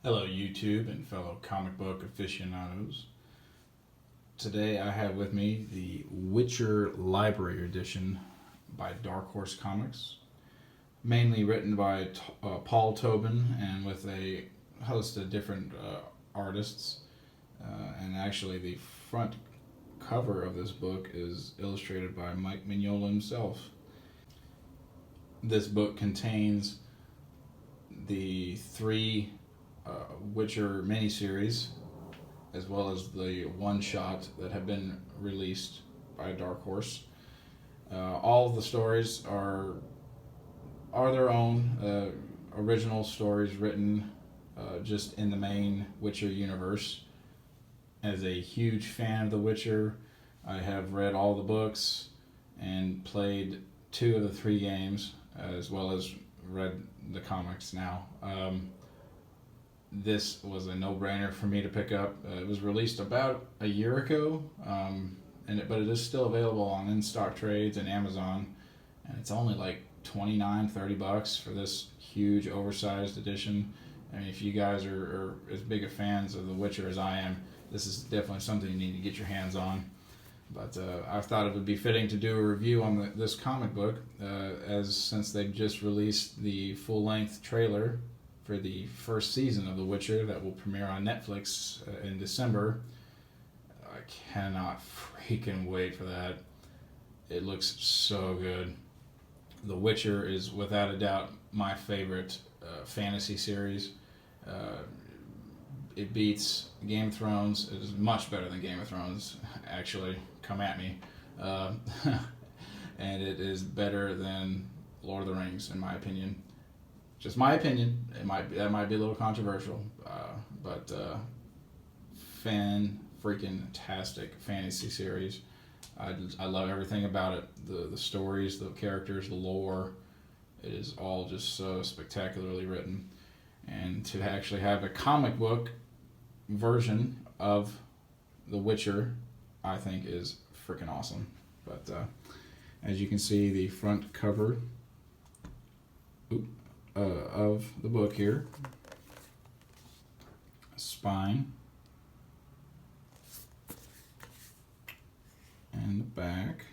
Hello YouTube and fellow comic book aficionados. Today I have with me the Witcher Library Edition by Dark Horse Comics, mainly written by Paul Tobin and with a host of different artists. And actually the front cover of this book is illustrated by Mike Minneola himself. This book contains the three Witcher miniseries, as well as the one shot that have been released by Dark Horse. All of the stories are their own original stories written just in the main Witcher universe. As a huge fan of The Witcher, I have read all the books and played 2 of the 3 games, as well as read the comics now. This was a no-brainer for me to pick up. It was released about a year ago, but it is still available on in-stock trades and Amazon, and it's only like $29-30 for this huge oversized edition. I mean, if you guys are as big of fans of The Witcher as I am, this is definitely something you need to get your hands on. But I thought it would be fitting to do a review on this comic book, since they've just released the full-length trailer for the first season of The Witcher that will premiere on Netflix in December. I cannot freaking wait for that. It looks so good. The Witcher is without a doubt my favorite fantasy series. It beats Game of Thrones. It is much better than Game of Thrones, actually. Come at me. And it is better than Lord of the Rings, in my opinion. Just my opinion. That might be a little controversial, but freaking-tastic fantasy series. I love everything about it. The stories, the characters, the lore. It is all just so spectacularly written. And to actually have a comic book version of The Witcher, I think is freaking awesome. But as you can see, the front cover of the book here, spine, and the back.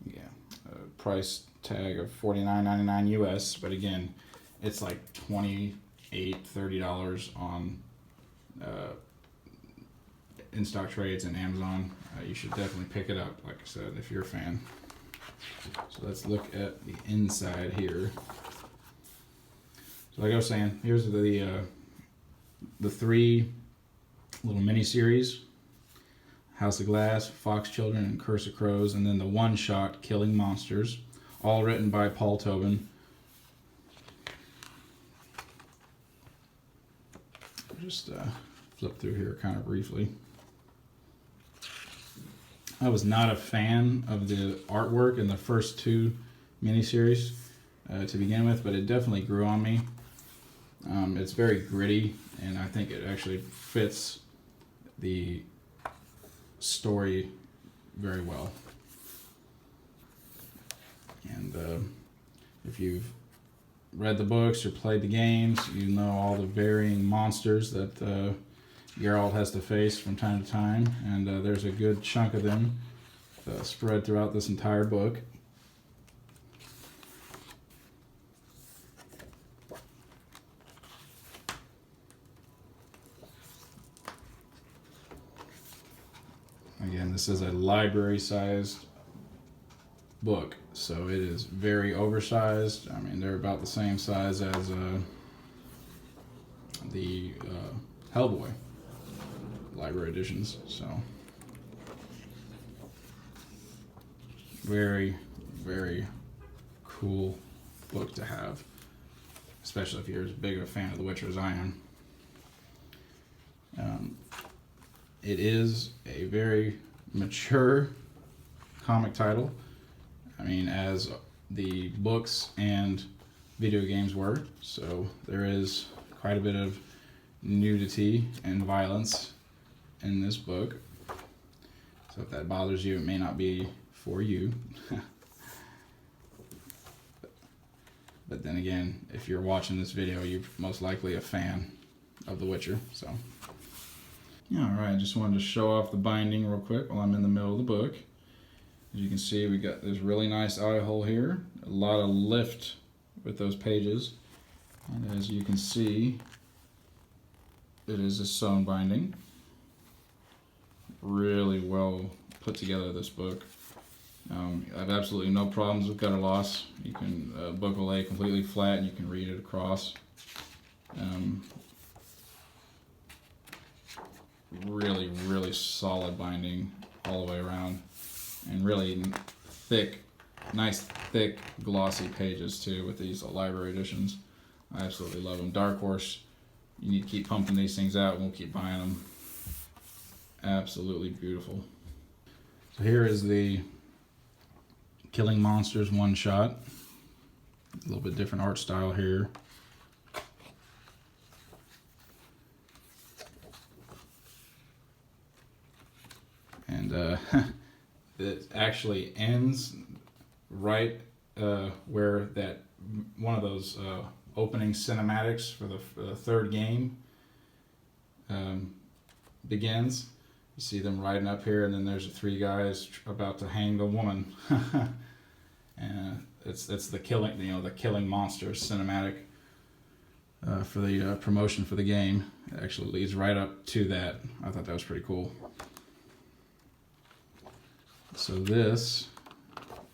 Yeah, price tag of $49.99 US, but again, it's like $28-30 on in-stock trades and Amazon. You should definitely pick it up, like I said, if you're a fan. So let's look at the inside here. So like I was saying, here's the 3 little mini-series: House of Glass, Fox Children, and Curse of Crows, and then the one-shot Killing Monsters, all written by Paul Tobin. Just flip through here kind of briefly. I was not a fan of the artwork in the first 2 miniseries to begin with, but it definitely grew on me. It's very gritty, and I think it actually fits the story very well. And if you've read the books or played the games, you know all the varying monsters that Geralt has to face from time to time, and there's a good chunk of them spread throughout this entire book. Again, this is a library-sized book, so it is very oversized. I mean, they're about the same size as the Hellboy library editions, so very, very cool book to have, especially if you're as big of a fan of The Witcher as I am. It is a very mature comic title. I mean, as the books and video games were, so there is quite a bit of nudity and violence in this book. So if that bothers you, it may not be for you. But then again, if you're watching this video, you're most likely a fan of The Witcher. So, alright, just wanted to show off the binding real quick while I'm in the middle of the book. As you can see, we got this really nice eye hole here. A lot of lift with those pages. And as you can see, it is a sewn binding. Really well put together, this book. I have absolutely no problems with gutter loss. You can book will lay completely flat and you can read it across. Really solid binding all the way around, and really thick, nice thick glossy pages too with these library editions. I absolutely love them. Dark Horse, you need to keep pumping these things out and we'll keep buying them. Absolutely beautiful. So here is the Killing Monsters one shot. A little bit different art style here. And it actually ends right where that one of those opening cinematics for the third game begins. You see them riding up here, and then there's the three guys about to hang the woman. And it's the killing, the Killing Monsters cinematic for the promotion for the game. It actually leads right up to that. I thought that was pretty cool. So this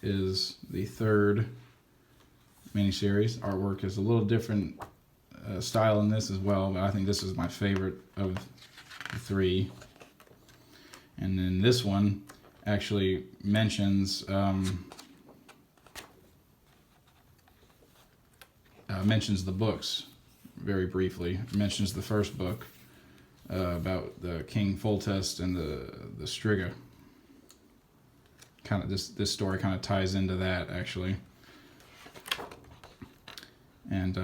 is the third miniseries. Artwork is a little different style in this as well, but I think this is my favorite of the three. And then this one actually mentions mentions the books very briefly. It mentions the first book about the King Foltest and the Striga. Kind of this story kind of ties into that actually. And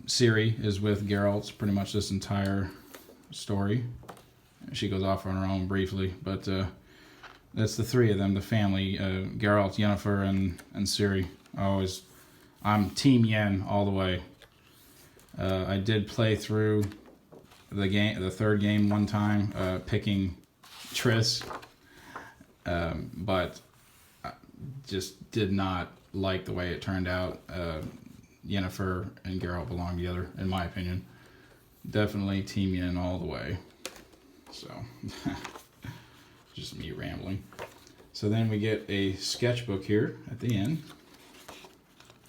Ciri is with Geralt pretty much this entire story. She goes off on her own briefly, but that's the three of them, the family, Geralt, Yennefer, and Ciri. I'm Team Yen all the way. I did play through the third game one time, picking Triss, but I just did not like the way it turned out. Yennefer and Geralt belong together, in my opinion. Definitely Team Yen all the way. So, just me rambling. So then we get a sketchbook here at the end.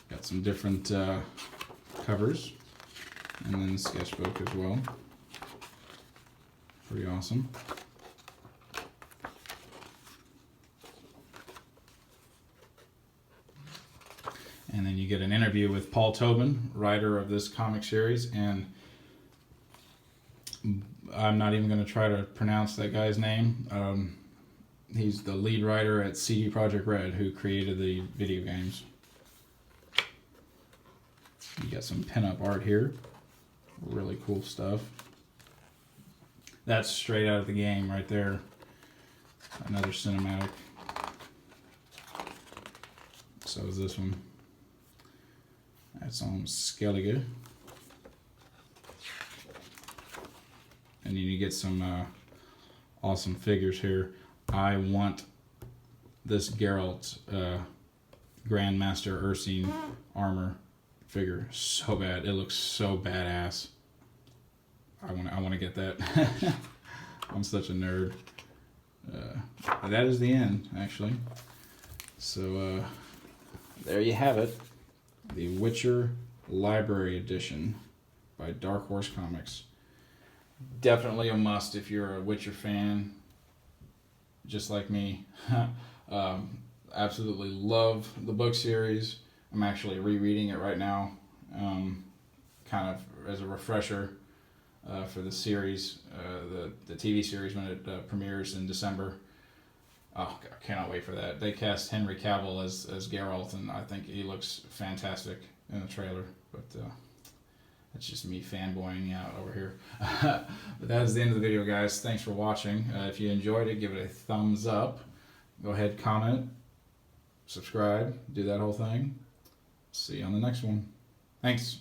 Got some different covers, and then the sketchbook as well. Pretty awesome. And then you get an interview with Paul Tobin, writer of this comic series, and I'm not even going to try to pronounce that guy's name. He's the lead writer at CD Projekt Red, who created the video games. You got some pinup art here. Really cool stuff. That's straight out of the game right there. Another cinematic. So is this one. That's on Skellige. And then you get some awesome figures here. I want this Geralt Grandmaster Ursine armor figure so bad. It looks so badass. I want to get that. I'm such a nerd. But that is the end, actually. So there you have it. The Witcher Library Edition by Dark Horse Comics. Definitely a must if you're a Witcher fan, just like me. Absolutely love the book series. I'm actually rereading it right now, kind of as a refresher for the series, the TV series when it premieres in December. Oh, God, cannot wait for that. They cast Henry Cavill as Geralt, and I think he looks fantastic in the trailer. But that's just me fanboying out over here. But that is the end of the video, guys. Thanks for watching. If you enjoyed it, give it a thumbs up. Go ahead, comment, subscribe, do that whole thing. See you on the next one. Thanks.